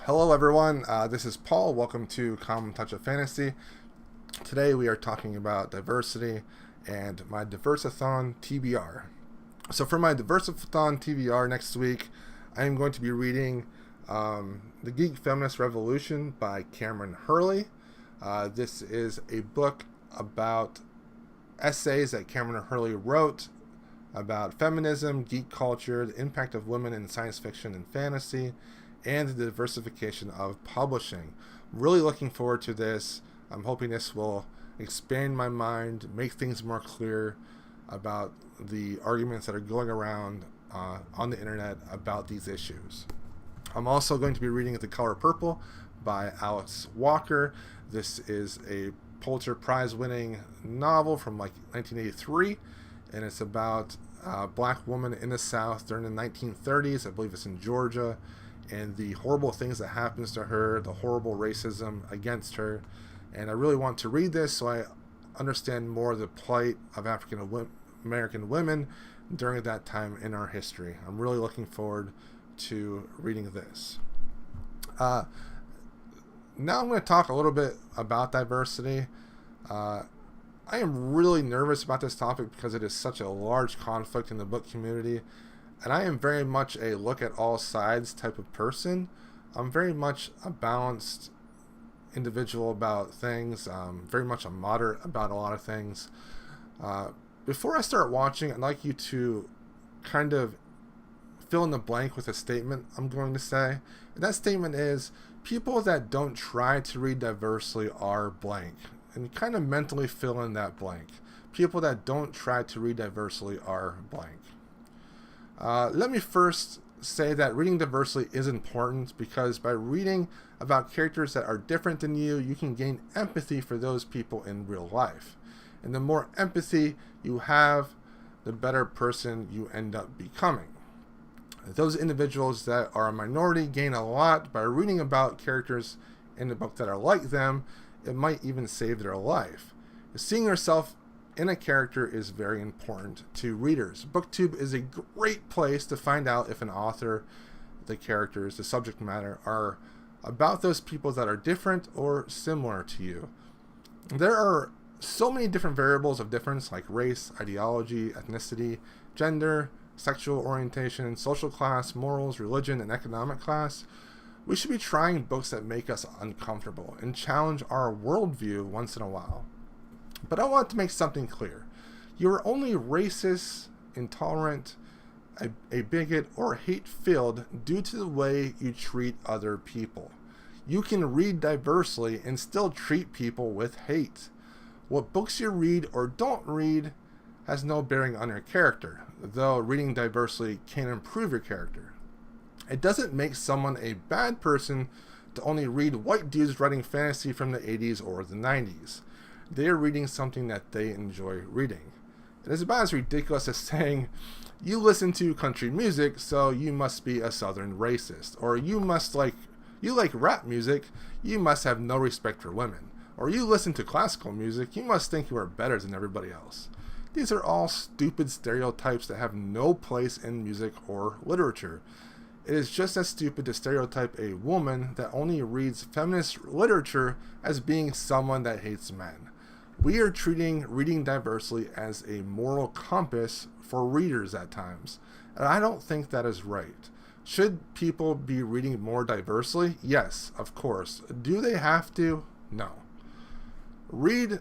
Hello everyone, this is Paul. Welcome to Common Touch of Fantasy. Today we are talking about diversity and my diverseathon TBR. So for my diverseathon TBR next week, I am going to be reading The Geek Feminist Revolution by Cameron Hurley. This is a book about essays that Cameron Hurley wrote about feminism, geek culture, the impact of women in science fiction and fantasy, and the diversification of publishing. Really looking forward to this. I'm hoping this will expand my mind, make things more clear about the arguments that are going around on the internet about these issues. I'm also going to be reading The Color Purple by Alice Walker. This is a Pulitzer Prize winning novel from 1983, and it's about a black woman in the South during the 1930s. I believe it's in Georgia, and the horrible things that happens to her, the horrible racism against her. And I really want to read this so I understand more the plight of African American women during that time in our history. I'm really looking forward to reading this. Now I'm going to talk a little bit about diversity. I am really nervous about this topic because it is such a large conflict in the book community. And I am very much a look at all sides type of person. I'm very much a balanced individual about things. Very much a moderate about a lot of things. Before I start watching, I'd like you to kind of fill in the blank with a statement I'm going to say. And that statement is, people that don't try to read diversely are blank. And kind of mentally fill in that blank. People that don't try to read diversely are blank. Let me first say that reading diversely is important because by reading about characters that are different than you, you can gain empathy for those people in real life. And the more empathy you have, the better person you end up becoming. Those individuals that are a minority gain a lot by reading about characters in the book that are like them. It might even save their life. Seeing yourself in a character is very important to readers. BookTube is a great place to find out if an author, the characters, the subject matter are about those people that are different or similar to you. There are so many different variables of difference like race, ideology, ethnicity, gender, sexual orientation, social class, morals, religion, and economic class. We should be trying books that make us uncomfortable and challenge our worldview once in a while. But I want to make something clear. You are only racist, intolerant, a bigot, or hate-filled due to the way you treat other people. You can read diversely and still treat people with hate. What books you read or don't read has no bearing on your character, though reading diversely can improve your character. It doesn't make someone a bad person to only read white dudes writing fantasy from the 80s or the 90s. They are reading something that they enjoy reading. It is about as ridiculous as saying, you listen to country music, so you must be a southern racist. Or you like rap music, you must have no respect for women. Or you listen to classical music, you must think you are better than everybody else. These are all stupid stereotypes that have no place in music or literature. It is just as stupid to stereotype a woman that only reads feminist literature as being someone that hates men. We are treating reading diversely as a moral compass for readers at times, and I don't think that is right. Should people be reading more diversely? Yes, of course. Do they have to? No. Read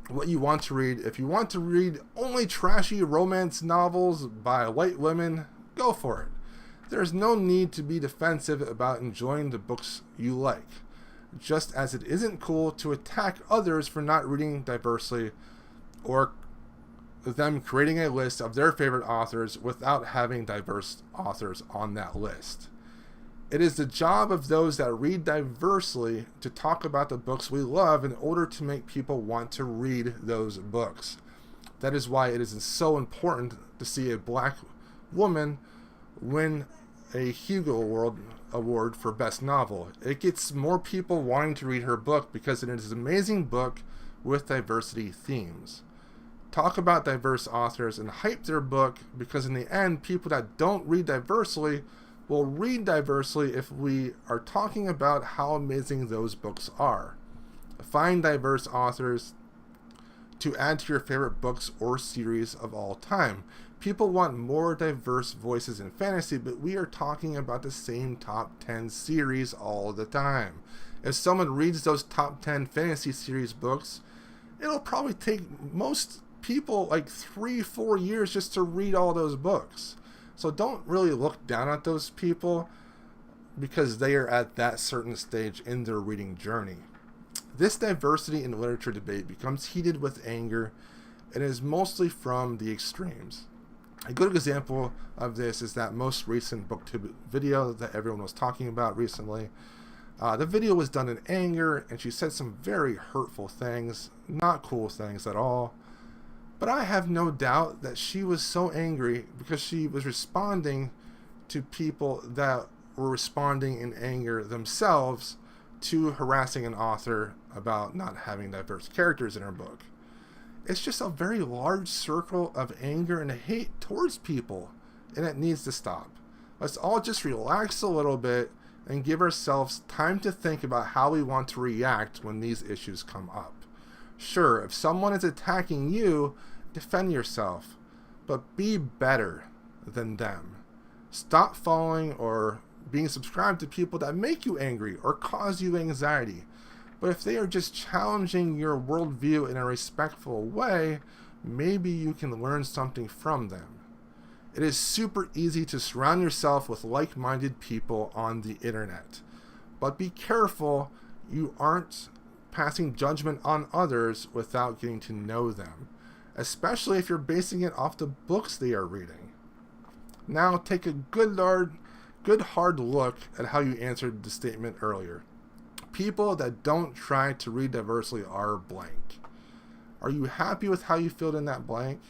what you want to read. If you want to read only trashy romance novels by white women, go for it. There's no need to be defensive about enjoying the books you like, just as it isn't cool to attack others for not reading diversely or them creating a list of their favorite authors without having diverse authors on that list. It is the job of those that read diversely to talk about the books we love in order to make people want to read those books. That is why it is so important to see a black woman win a Hugo Award for Best Novel. It gets more people wanting to read her book because it is an amazing book with diversity themes. Talk about diverse authors and hype their book because in the end, people that don't read diversely We'll read diversely if we are talking about how amazing those books are. Find diverse authors to add to your favorite books or series of all time. People want more diverse voices in fantasy, but we are talking about the same top 10 series all the time. If someone reads those top 10 fantasy series books, it'll probably take most people like 3-4 years just to read all those books. So don't really look down at those people because they are at that certain stage in their reading journey. This diversity in literature debate becomes heated with anger and is mostly from the extremes. A good example of this is that most recent BookTube video that everyone was talking about recently. The video was done in anger, and she said some very hurtful things, not cool things at all. But I have no doubt that she was so angry because she was responding to people that were responding in anger themselves to harassing an author about not having diverse characters in her book. It's just a very large circle of anger and hate towards people, and it needs to stop. Let's all just relax a little bit and give ourselves time to think about how we want to react when these issues come up. Sure, if someone is attacking you, defend yourself, but be better than them. Stop following or being subscribed to people that make you angry or cause you anxiety. But if they are just challenging your worldview in a respectful way, maybe you can learn something from them. It is super easy to surround yourself with like-minded people on the internet. But be careful you aren't passing judgment on others without getting to know them, especially if you're basing it off the books they are reading. Now take a good hard look at how you answered the statement earlier. People that don't try to read diversely are blank. Are you happy with how you filled in that blank?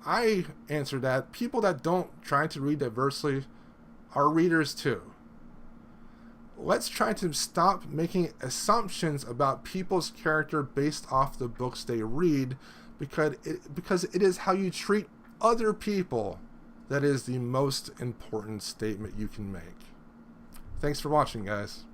I answered that people that don't try to read diversely are readers too. Let's try to stop making assumptions about people's character based off the books they read, because it is how you treat other people that is the most important statement you can make. Thanks for watching, guys.